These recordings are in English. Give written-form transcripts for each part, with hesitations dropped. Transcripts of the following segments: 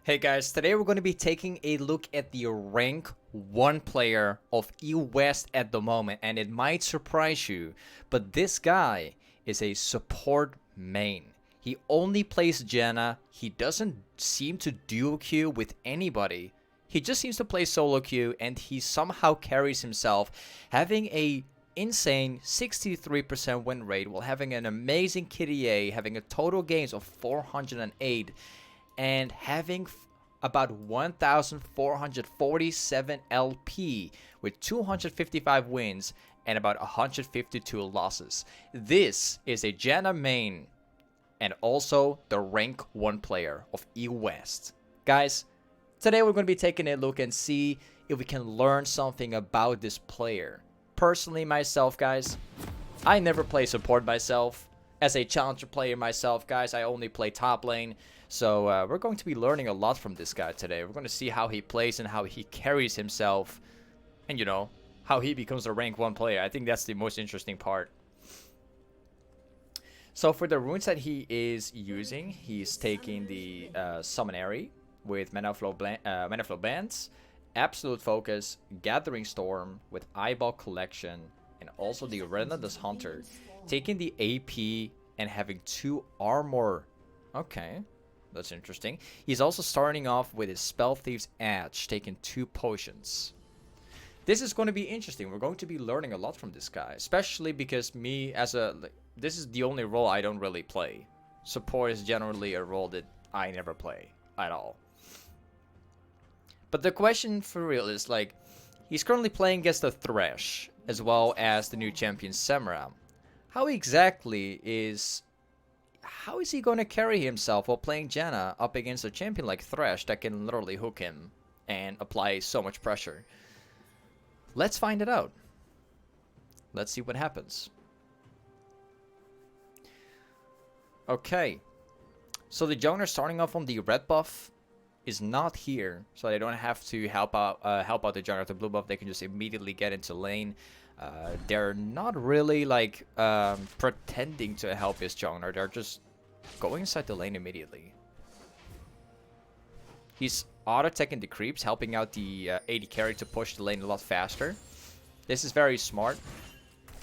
Hey guys, today we're going to be taking a look at the rank 1 player of EU West at the moment, and it might surprise you, but this guy is a support main. He only plays Janna, he doesn't seem to duo queue with anybody, he just seems to play solo queue, and he somehow carries himself, having a insane 63% win rate while having an amazing KDA, having a total games of 408, and having about 1,447 LP with 255 wins and about 152 losses. This is a Janna main and also the rank 1 player of EU West. Guys, today we're going to be taking a look and see if we can learn something about this player. Personally myself, guys, I never play support myself. As a challenger player myself, guys, I only play top lane. So we're going to be learning a lot from this guy today. We're going to see how he plays and how he carries himself. And, you know, how he becomes a rank 1 player. I think that's the most interesting part. So for the runes that he is using, he's taking the Summonary with Mana Flow Bands, Absolute Focus, Gathering Storm with Eyeball Collection, and also the Relentless Hunter. Taking the AP and having 2 armor. Okay, that's interesting. He's also starting off with his Spell Thief's Edge, taking 2 potions. This is going to be interesting. We're going to be learning a lot from this guy, especially because me as a... this is the only role I don't really play. Support is generally a role that I never play at all. But the question for real is, like, he's currently playing against the Thresh, as well as the new champion Samara. How exactly is... how is he going to carry himself while playing Janna up against a champion like Thresh that can literally hook him and apply so much pressure? Let's find it out. Let's see what happens. Okay. So the jungler starting off on the red buff is not here, so they don't have to help out the jungler with the blue buff. They can just immediately get into lane. They're not really like pretending to help his jungler. They're just going inside the lane immediately. He's auto-attacking the creeps, helping out the AD carry to push the lane a lot faster. This is very smart.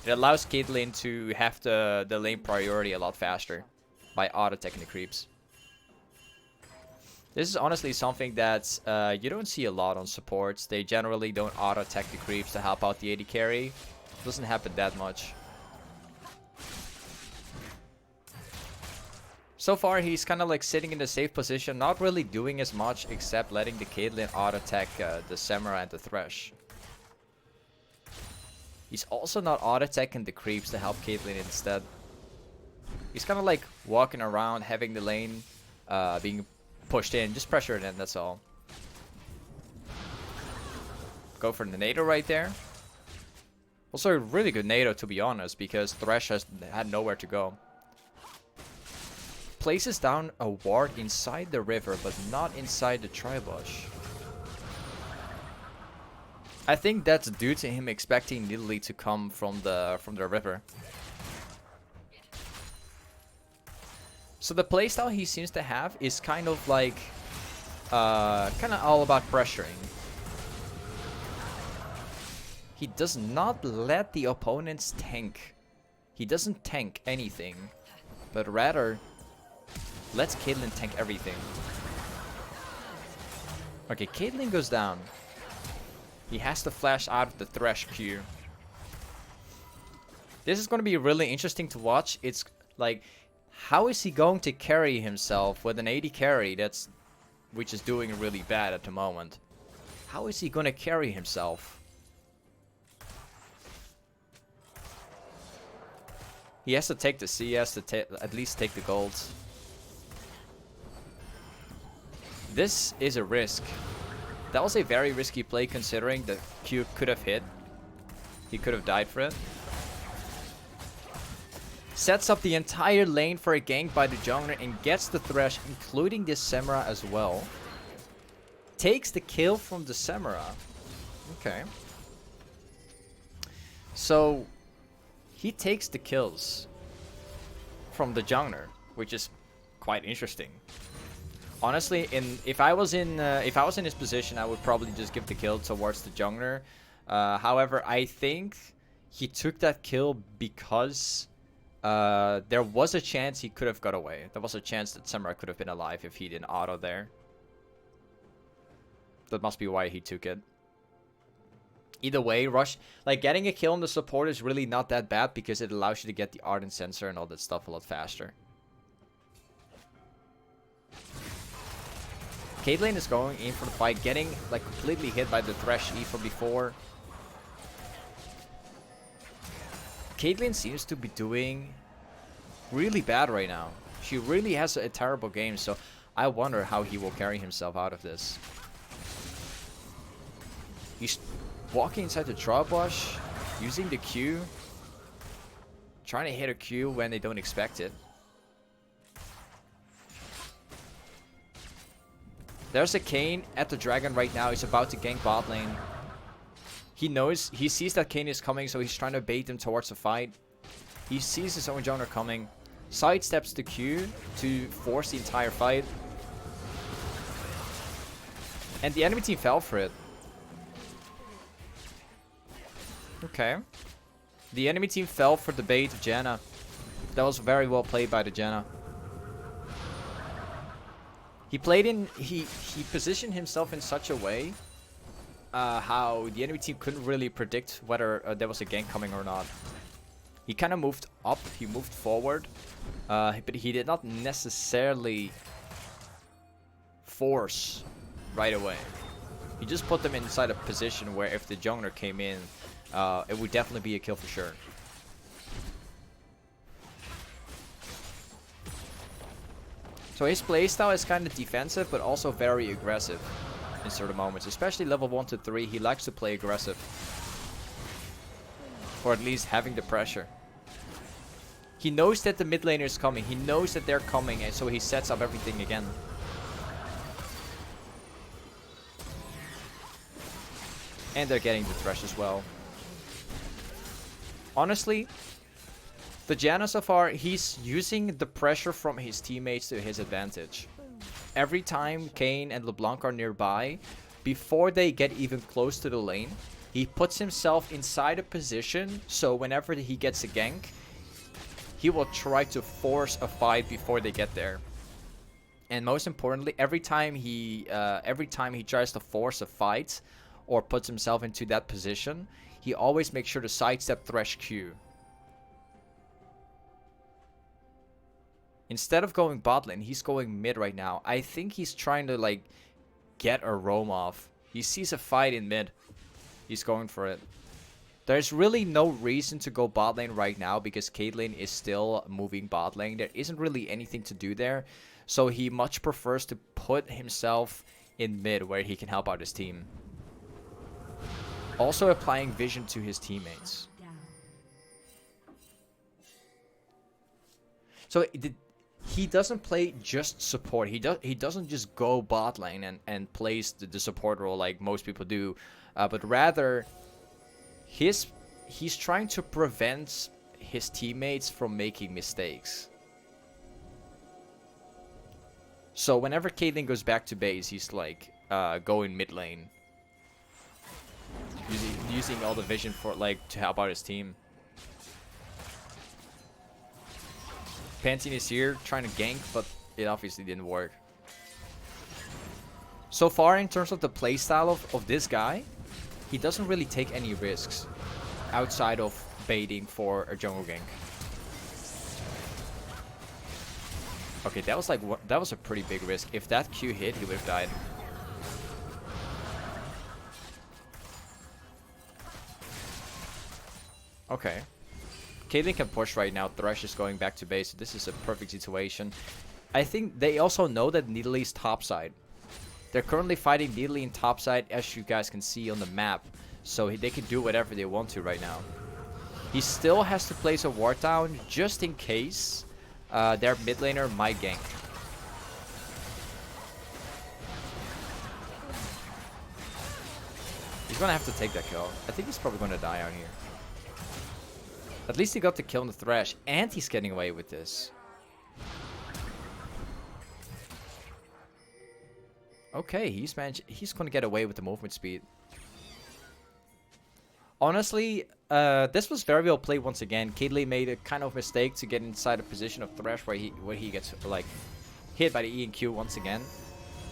It allows Caitlyn to have the lane priority a lot faster by auto-attacking the creeps. This is honestly something that you don't see a lot on supports. They generally don't auto-attack the creeps to help out the AD carry. It doesn't happen that much. So far, he's kind of like sitting in the safe position, not really doing as much except letting the Caitlyn auto-attack the Samara and the Thresh. He's also not auto-attacking the creeps to help Caitlyn instead. He's kind of like walking around, having the lane being pushed in, just pressure it in, that's all. Go for the nado right there. Also a really good nado, to be honest, because Thresh had nowhere to go. Places down a ward inside the river, but not inside the tri-bush. I think that's due to him expecting Nidalee to come from the river. So the playstyle he seems to have is kind of like, kind of all about pressuring. He does not let the opponents tank. He doesn't tank anything, but rather lets Caitlyn tank everything. Okay, Caitlyn goes down. He has to flash out of the Thresh Q. This is going to be really interesting to watch. It's like, how is he going to carry himself with an AD carry which is doing really bad at the moment? How is he going to carry himself? He has to take the C, he has to at least take the gold. This is a risk. That was a very risky play considering the Q could have hit. He could have died for it. Sets up the entire lane for a gank by the jungler and gets the Thresh, including this Samara as well. Takes the kill from the Samara. Okay. So he takes the kills from the jungler, which is quite interesting. Honestly, if I was in his position, I would probably just give the kill towards the jungler. However, I think he took that kill because there was a chance he could have got away. There was a chance that Samurai could have been alive if he didn't auto there. That must be why he took it. Either way, rush, like getting a kill on the support is really not that bad because it allows you to get the Ardent Sensor and all that stuff a lot faster. Caitlyn is going in for the fight, getting like completely hit by the Thresh E from before. Caitlyn seems to be doing really bad right now. She really has a terrible game, so I wonder how he will carry himself out of this. He's walking inside the drop bush, using the Q, trying to hit a Q when they don't expect it. There's a Kayn at the dragon right now. He's about to gank bot lane. He sees that Kayn is coming, so he's trying to bait him towards the fight. He sees his own jungler coming, sidesteps the Q to force the entire fight. And the enemy team fell for it. Okay. The enemy team fell for the bait of Janna. That was very well played by the Janna. He positioned himself in such a way how the enemy team couldn't really predict whether there was a gank coming or not. He kind of moved up, he moved forward, but he did not necessarily force right away. He just put them inside a position where if the jungler came in, it would definitely be a kill for sure. So his playstyle is kind of defensive, but also very aggressive in certain moments. Especially level 1 to 3, he likes to play aggressive. Or at least having the pressure. He knows that the mid laner is coming. He knows that they're coming, and so he sets up everything again. And they're getting the Thresh as well. Honestly, the Janna so far, he's using the pressure from his teammates to his advantage. Every time Kayn and LeBlanc are nearby, before they get even close to the lane, he puts himself inside a position, so whenever he gets a gank, he will try to force a fight before they get there. And most importantly, every time he tries to force a fight or puts himself into that position, he always makes sure to sidestep Thresh Q. Instead of going bot lane, he's going mid right now. I think he's trying to like get a roam off. He sees a fight in mid. He's going for it. There's really no reason to go bot lane right now because Caitlyn is still moving bot lane. There isn't really anything to do there. So he much prefers to put himself in mid where he can help out his team. Also applying vision to his teammates. So he doesn't play just support. He doesn't just go bot lane and plays the support role like most people do. But rather, he's trying to prevent his teammates from making mistakes. So whenever Caitlyn goes back to base, he's like going mid lane. Using all the vision for like to help out his team. Pantheon is here trying to gank, but it obviously didn't work. So far, in terms of the playstyle of this guy, he doesn't really take any risks outside of baiting for a jungle gank. Okay, that was like that was a pretty big risk. If that Q hit, he would have died. Okay. Caitlyn can push right now. Thresh is going back to base. So this is a perfect situation. I think they also know that Nidalee is topside. They're currently fighting Nidalee in topside, as you guys can see on the map. So they can do whatever they want to right now. He still has to place a ward down just in case their mid laner might gank. He's gonna have to take that kill. I think he's probably gonna die out here. At least he got the kill on the Thresh, and he's getting away with this. Okay, he's gonna get away with the movement speed. Honestly, this was very well played once again. Caitlyn made a kind of mistake to get inside a position of Thresh where he gets like hit by the E and Q once again.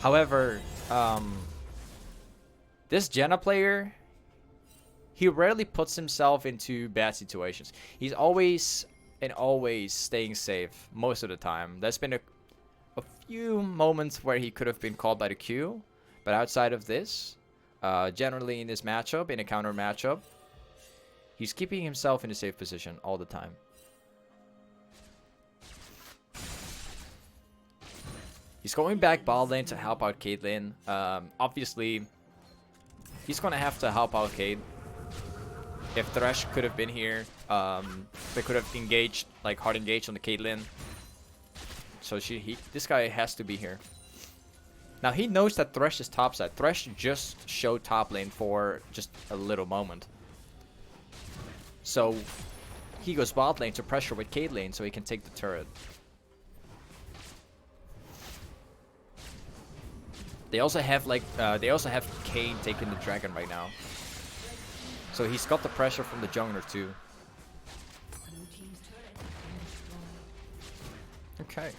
However, this Janna player, he rarely puts himself into bad situations. He's always staying safe most of the time. There's been a few moments where he could have been called by the Q, but outside of this, generally in this matchup, in a counter matchup, he's keeping himself in a safe position all the time. He's going back bot lane to help out Caitlyn. Obviously, he's gonna have to help out Cade. If Thresh could have been here, they could have engaged, like hard engaged on the Caitlyn. So this guy has to be here. Now he knows that Thresh is topside. Thresh just showed top lane for just a little moment. So he goes bot lane to pressure with Caitlyn so he can take the turret. They also have Kayn taking the dragon right now. So he's got the pressure from the jungler too. Okay.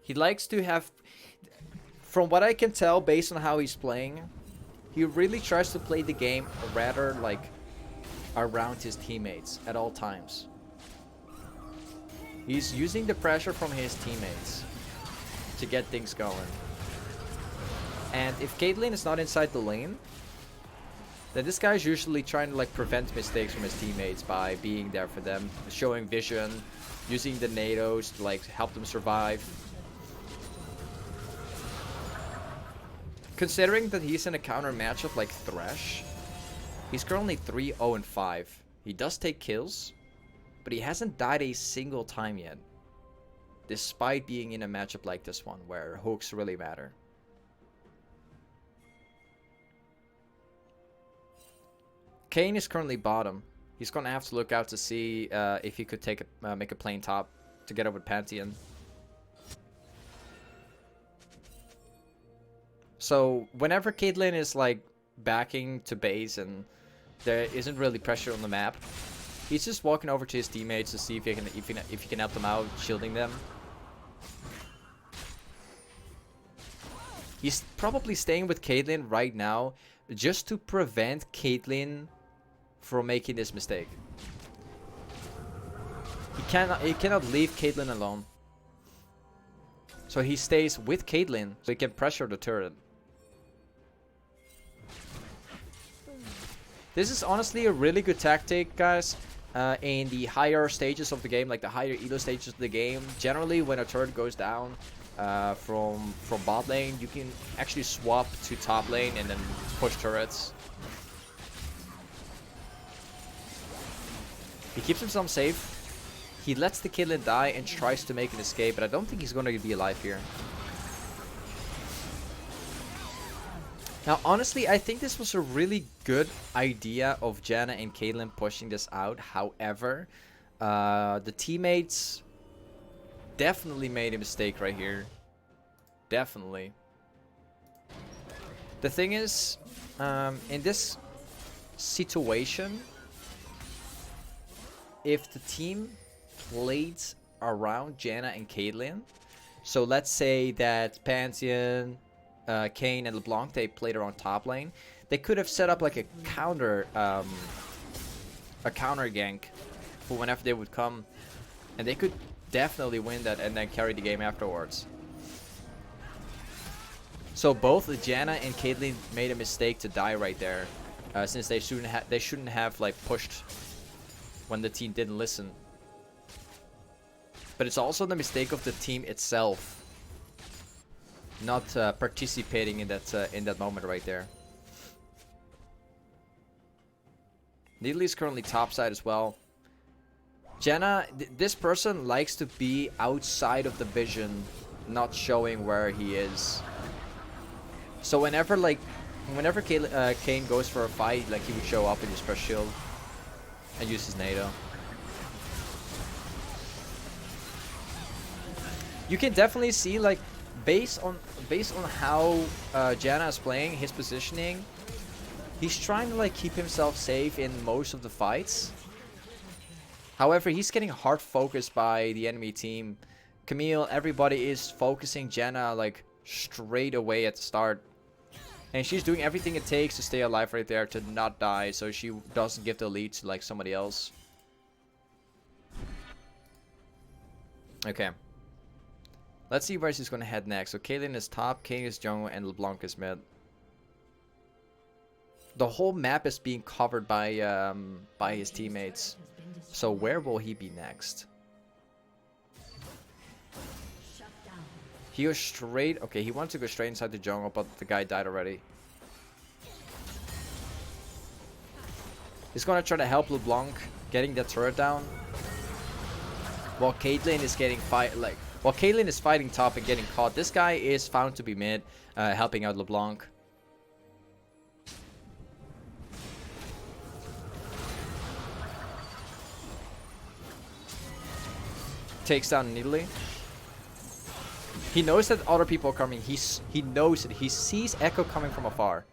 He likes to have, from what I can tell based on how he's playing, he really tries to play the game rather like around his teammates at all times. He's using the pressure from his teammates to get things going. And if Caitlyn is not inside the lane, then this guy's usually trying to like prevent mistakes from his teammates by being there for them, showing vision, using the nados to like help them survive. Considering that he's in a counter matchup like Thresh, he's currently 3-0-5. He does take kills, but he hasn't died a single time yet, despite being in a matchup like this one where hooks really matter. Kayn is currently bottom. He's gonna have to look out to see if he could make a plane top together with Pantheon. So whenever Caitlyn is like backing to base and there isn't really pressure on the map, he's just walking over to his teammates to see if he can help them out, shielding them. He's probably staying with Caitlyn right now just to prevent Caitlyn from making this mistake. He cannot leave Caitlyn alone. So he stays with Caitlyn so he can pressure the turret. This is honestly a really good tactic, guys. In the higher stages of the game, like the higher elo stages of the game, generally when a turret goes down from bot lane, you can actually swap to top lane and then push turrets. He keeps himself safe. He lets the Caitlyn die and tries to make an escape, but I don't think he's going to be alive here. Now, honestly, I think this was a really good idea of Janna and Caitlyn pushing this out. However, the teammates definitely made a mistake right here. Definitely. The thing is, in this situation, if the team played around Janna and Caitlyn, so let's say that Pantheon, Kayn, and LeBlanc, they played around top lane, they could have set up like a counter gank for whenever they would come, and they could definitely win that and then carry the game afterwards. So both Janna and Caitlyn made a mistake to die right there, since they shouldn't have like pushed when the team didn't listen. But it's also the mistake of the team itself not participating in that moment right there. Needly is currently topside as well. Janna, this person likes to be outside of the vision, not showing where he is. So whenever Kayn goes for a fight, like he would show up and just press shield and use his nado. You can definitely see like based on how Janna is playing, his positioning, he's trying to like keep himself safe in most of the fights. However, he's getting hard focused by the enemy team. Camille, everybody is focusing Janna like straight away at the start. And she's doing everything it takes to stay alive right there, to not die, so she doesn't give the lead to like somebody else. Okay. Let's see where she's gonna head next. So Caitlyn is top, King is jungle, and LeBlanc is mid. The whole map is being covered by his teammates. So where will he be next? He goes straight. Okay, he wants to go straight inside the jungle, but the guy died already. He's gonna try to help LeBlanc getting that turret down, while Caitlyn is getting while Caitlyn is fighting top and getting caught. This guy is found to be mid, helping out LeBlanc. Takes down Nidalee. He knows that other people are coming. He knows it. He sees Echo coming from afar.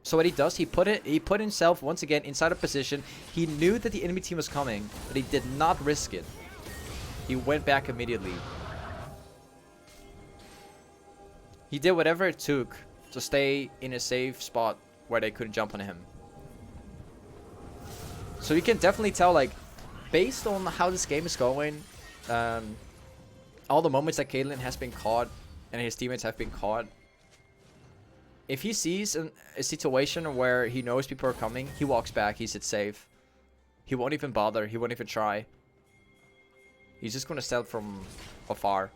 So what he does, he put himself once again inside a position. He knew that the enemy team was coming, but he did not risk it. He went back immediately. He did whatever it took to stay in a safe spot where they couldn't jump on him. So you can definitely tell, like, based on how this game is going, all the moments that Caitlyn has been caught and his teammates have been caught, if he sees a situation where he knows people are coming, he walks back, he sits safe. He won't even bother, he won't even try. He's just gonna stealth from afar.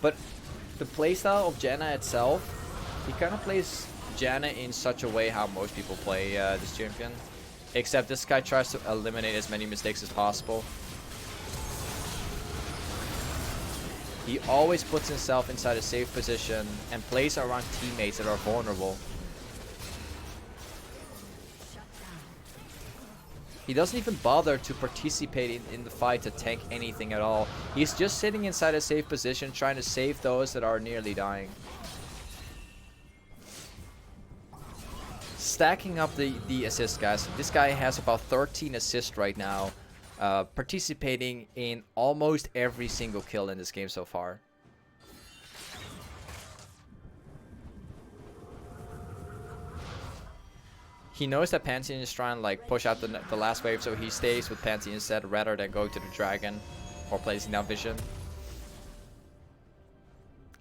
But the playstyle of Janna itself, he kind of plays Janna in such a way how most people play this champion. Except this guy tries to eliminate as many mistakes as possible. He always puts himself inside a safe position and plays around teammates that are vulnerable. He doesn't even bother to participate in the fight to tank anything at all. He's just sitting inside a safe position trying to save those that are nearly dying. Stacking up the assists, guys. This guy has about 13 assists right now. Participating in almost every single kill in this game so far. He knows that Pantheon is trying to like push out the last wave, so he stays with Pantheon instead rather than going to the dragon or placing down vision.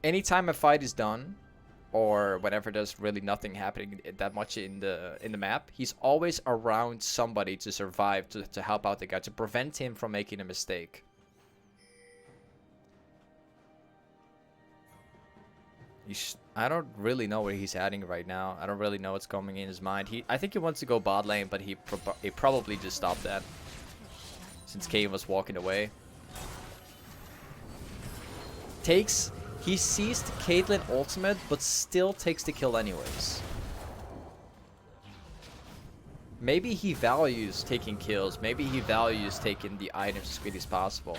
Anytime a fight is done, or whenever there's really nothing happening that much in the map, he's always around somebody to survive, to help out the guy, to prevent him from making a mistake. I don't really know where he's heading right now. I don't really know what's coming in his mind. I think he wants to go bot lane, but he probably just stopped that since Kane was walking away. He sees the Caitlyn ultimate, but still takes the kill anyways. Maybe he values taking kills. Maybe he values taking the items as quickly as possible.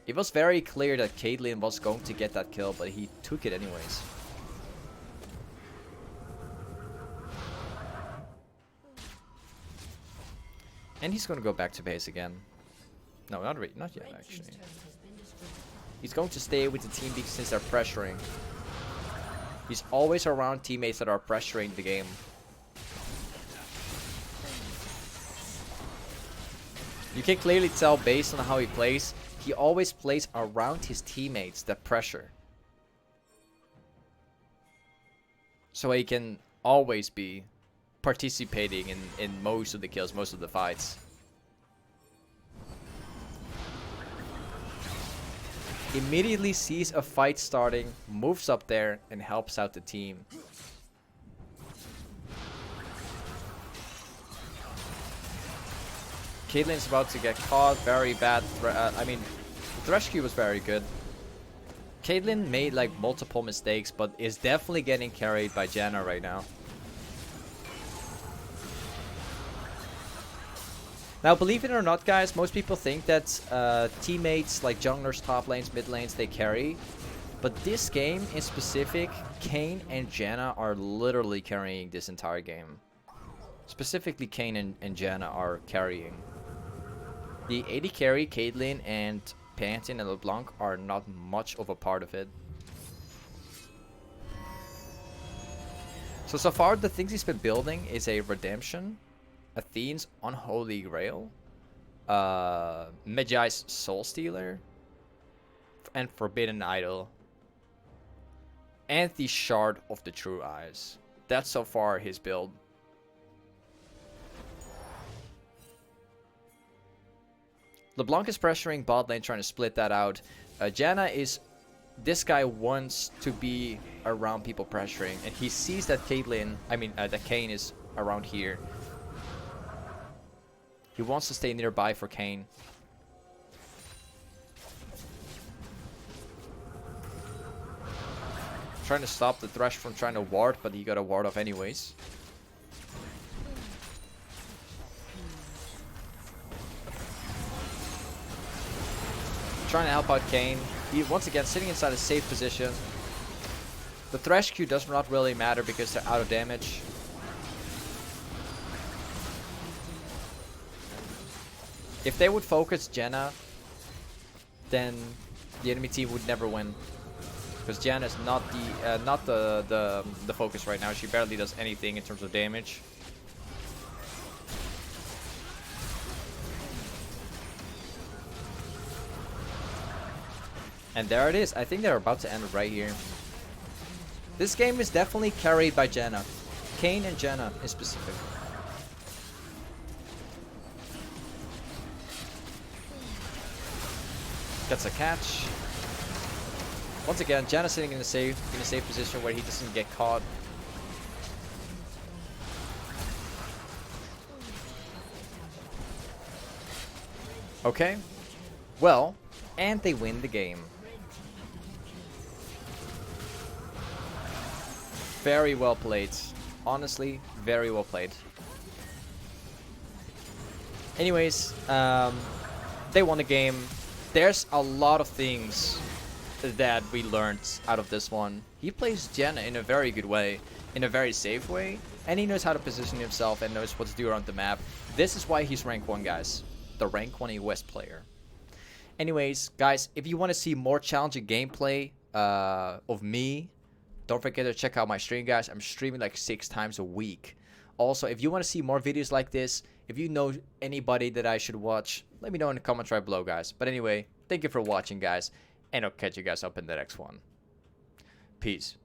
It was very clear that Caitlyn was going to get that kill, but he took it anyways. And he's going to go back to base again. No, not yet, actually. He's going to stay with the team because since they're pressuring. He's always around teammates that are pressuring the game. You can clearly tell based on how he plays, he always plays around his teammates that pressure. So he can always be participating in most of the kills, most of the fights. Immediately sees a fight starting, moves up there, and helps out the team. Caitlyn's about to get caught. Very bad. I mean, the Thresh Q was very good. Caitlyn made like multiple mistakes, but is definitely getting carried by Janna right now. Now, believe it or not, guys, most people think that teammates like junglers, top lanes, mid lanes, they carry. But this game in specific, Kayn and Janna are literally carrying this entire game. Specifically, Kayn and Janna are carrying. The AD carry, Caitlyn and Pantheon and LeBlanc are not much of a part of it. So far, the things he's been building is a Redemption, Athene's Unholy Grail, Magi's Soul Stealer, and Forbidden Idol, and the Shard of the True Eyes. That's so far his build. LeBlanc is pressuring bot lane, trying to split that out. Janna is... This guy wants to be around people pressuring, and he sees that that Kayn is around here. He wants to stay nearby for Kayn. Trying to stop the Thresh from trying to ward, but he got a ward off anyways. Trying to help out Kayn. He once again sitting inside a safe position. The Thresh Q does not really matter because they're out of damage. If they would focus Janna, then the enemy team would never win. Because Janna is not the focus right now. She barely does anything in terms of damage. And there it is. I think they're about to end it right here. This game is definitely carried by Janna. Kayn and Janna in specific. Gets a catch. Once again, Janna sitting in a safe position where he doesn't get caught. Okay. Well, and they win the game. Very well played. Honestly, very well played. Anyways, they won the game. There's a lot of things that we learned out of this one. He plays Janna in a very good way, in a very safe way, and he knows how to position himself and knows what to do around the map. This is why he's rank 1, guys. The rank 1 West player. Anyways, guys, if you want to see more challenging gameplay of me, don't forget to check out my stream, guys. I'm streaming like 6 times a week. Also, if you want to see more videos like this, if you know anybody that I should watch, let me know in the comments right below, guys. But anyway, thank you for watching, guys, and I'll catch you guys up in the next one. Peace.